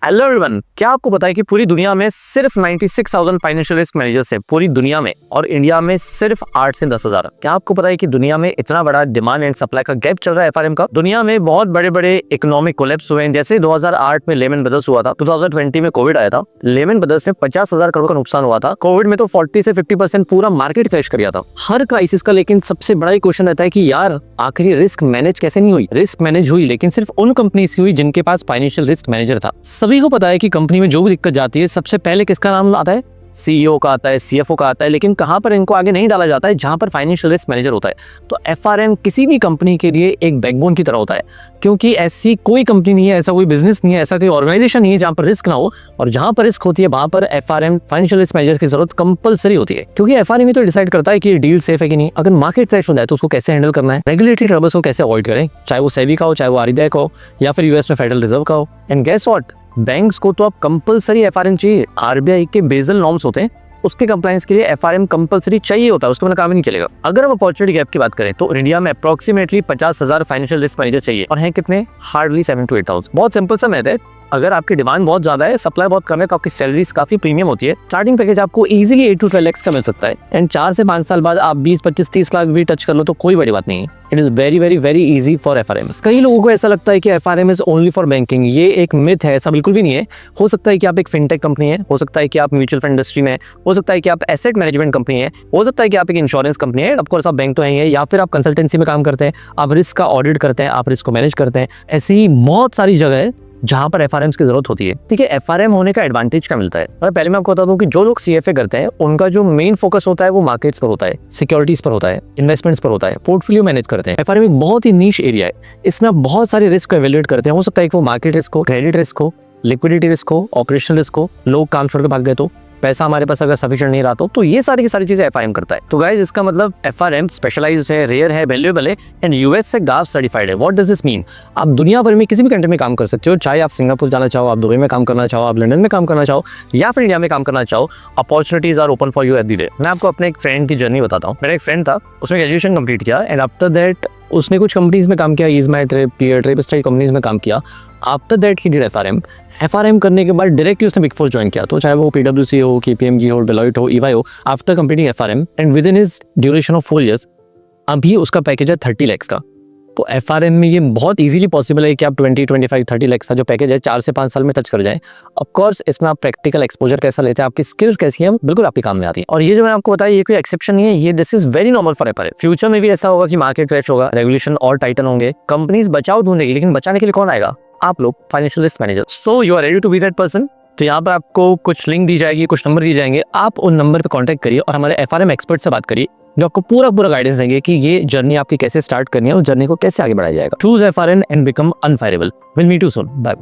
Hello everyone, क्या आपको पता है कि पूरी दुनिया में सिर्फ 96,000 फाइनेंशियल रिस्क मैनेजर्स है पूरी दुनिया में, और इंडिया में सिर्फ 8 से 10,000। क्या आपको पता है कि दुनिया में इतना बड़ा डिमांड एंड सप्लाई का गैप चल रहा है एफआरएम का। दुनिया में बहुत बड़े बड़े इकोनॉमिक कोलैप्स हुए हैं, जैसे 2008 में लेमन ब्रदर्स हुआ था, 2020 में कोविड आया था। लेमन ब्रदर्स में 50,000 करोड़ का नुकसान हुआ था। कोविड में तो 40 से 50% पूरा मार्केट क्रैश कर गया था। हर क्राइसिस का लेकिन सबसे बड़ा ही क्वेश्चन रहता है कि यार आखिर रिस्क मैनेज कैसे नहीं हुई। रिस्क मैनेज हुई, लेकिन सिर्फ उन कंपनीज की हुई जिनके पास फाइनेंशियल रिस्क मैनेजर था। सभी को पता है कि कंपनी में जो भी दिक्कत जाती है सबसे पहले किसका नाम आता है? सीईओ का आता है, सीएफओ का आता है, लेकिन कहां पर इनको आगे नहीं डाला जाता है? जहां पर फाइनेंशियल रिस्क मैनेजर होता है। तो एफआरएम किसी भी कंपनी के लिए एक बैकबोन की तरह होता है, क्योंकि ऐसी कोई कंपनी नहीं है, ऐसा कोई बिजनेस नहीं है, ऐसा कोई ऑर्गेनाइजेशन नहीं है जहां पर रिस्क ना हो। और जहां पर रिस्क होती है वहां पर एफआरएम फाइनेंशियल रिस्क मैनेजर की जरूरत कंपलसरी होती है, क्योंकि एफआरएम ही तो डिसाइड करता है कि ये डील सेफ है कि नहीं। अगर मार्केट क्रैश हो जाए तो उसको कैसे हैंडल करना है, रेगुलेटरी ट्रबल्स को कैसे अवॉइड करें, चाहे वो सेबी का हो, चाहे वो आरबीआई का हो, या फिर यूएस में फेडरल रिजर्व का हो। एंड गेस व्हाट, बैंक्स को तो अब कंपलसरी एफआरएम चाहिए। आरबीआई के बेसल नॉर्म्स होते हैं, उसके कंप्लायंस के लिए एफआरएम कंपलसरी चाहिए होता है, उसके बिना काम ही नहीं चलेगा। अगर हम अपॉर्चुनिटी गैप की बात करें तो इंडिया में अप्रोक्सीमेटली 50,000 फाइनेंशियल रिस्क मैनेजर चाहिए, और हैं कितने? Hardly 7 to 8,000। बहुत सिंपल सा मैथ है, अगर आपकी डिमांड बहुत ज्यादा है, सप्लाई बहुत कम है, तो आपकी सैलरीज काफी प्रीमियम होती है। स्टार्टिंग पैकेज आपको इजीली 8 to 12 लाख का मिल सकता है, एंड 4 से 5 साल बाद आप 20, 25, 30 लाख भी टच कर लो तो कोई बड़ी बात नहीं है। It is very very very easy for FRM. कई लोगों को ऐसा लगता है कि FRM is only for banking. ये एक मिथ है, ऐसा बिल्कुल भी नहीं है। हो सकता है कि आप एक फिनटेक कंपनी है, हो सकता है कि आप म्यूचुअल फंड इंडस्ट्री में, हो सकता है कि आप एसेट मैनेजमेंट कंपनी है, हो सकता है कि आप एक इंश्योरेंस कंपनी है, ऑफ कोर्स आप बैंक तो है, या फिर आप कंसल्टेंसी में काम करते हैं, आप रिस्क का ऑडिट करते हैं, आप रिस्क को मैनेज करते हैं। ऐसे ही बहुत सारी जगह है जहां पर एफआरएम की जरूरत होती है। ठीक है, एफआरएम होने का एडवांटेज क्या मिलता है? और पहले मैं आपको बता दूं कि जो लोग सीएफए करते हैं उनका जो मेन फोकस होता है वो मार्केट्स पर होता है, सिक्योरिटीज पर होता है, इन्वेस्टमेंट्स पर होता है, पोर्टफोलियो मैनेज करते हैं। एफआरएम एक बहुत ही नीश एरिया है, इसमें आप बहुत सारे रिस्क को एवेल्युएट करते हैं। हो सकता है कि वो मार्केट रिस्क हो, क्रेडिट रिस्क हो, लिक्विडिटी रिस्क हो, ऑपरेशनल रिस्क हो, लोग काम छोड़ के भाग गए तो, पैसा हमारे पास अगर सफिशिएंट नहीं रहा तो ये सारी की सारी चीजें एफआरएम करता है। तो गाइस, इसका मतलब एफआरएम स्पेशलाइज्ड है, रेयर है, वैल्यूएबल है, एंड यूएस से गाफ सर्टिफाइड है। What does this mean? आप दुनिया भर में किसी भी कंट्री में काम कर सकते हो, चाहे आप सिंगापुर जाना चाहो, आप दुबई में काम करना चाहो, आप लंदन में काम करना चाहो, या फिर इंडिया में काम करना चाहो। Opportunities are open for you every day. मैं आपको अपने एक फ्रेंड की जर्नी बताता हूँ। मेरा एक फ्रेंड था, उसने ग्रेजुएशन कंप्लीट किया, एंड आफ्टर दैट उसने कुछ कंपनीज में काम किया, ईज माई ट्रिप, पीयर ट्रिप, इस टाइप कंपनीज में काम किया। After that he did FRM करने के बाद डायरेक्टली उसने बिग फोर ज्वाइन किया, तो चाहे वो पीडब्ल्यूसी हो, केपीएमजी हो, डेलॉयट हो, ईवाई हो। After completing FRM and within his duration of 4 years, अभी उसका पैकेज है 30 लाख का। तो एफआरएम में ये बहुत इजीली पॉसिबल है कि आप 20, 25, 30 लाख का जो पैकेज है 4 से 5 साल में टच कर जाए। ऑफ कोर्स इसमें आप प्रैक्टिकल एक्सपोजर कैसा लेते हैं, आपकी स्किल्स कैसी है, बिल्कुल आपके काम में आती है। और ये जो मैंने आपको बताया, ये कोई एक्सेप्शन नहीं है, ये this is very normal for FRM. Future में भी ऐसा होगा कि मार्केट क्रैश होगा, रेगुलेशन और टाइटन होंगे, कंपनीज बचाव ढूंढेगी, लेकिन बचाने के लिए कौन आएगा? आप लोग, financial risk manager. So you are ready to be that person. तो यहाँ पर आपको कुछ लिंक दी जाएगी, कुछ नंबर दिए जाएंगे, आप उन नंबर पे कांटेक्ट करिए और हमारे एफआरएम एक्सपर्ट से बात करिए, जो आपको पूरा गाइडेंस देंगे कि ये जर्नी आपकी कैसे स्टार्ट करनी है और जर्नी को कैसे आगे बढ़ाया जाएगा। Choose FRM and become unfireable. Will meet you soon. Bye.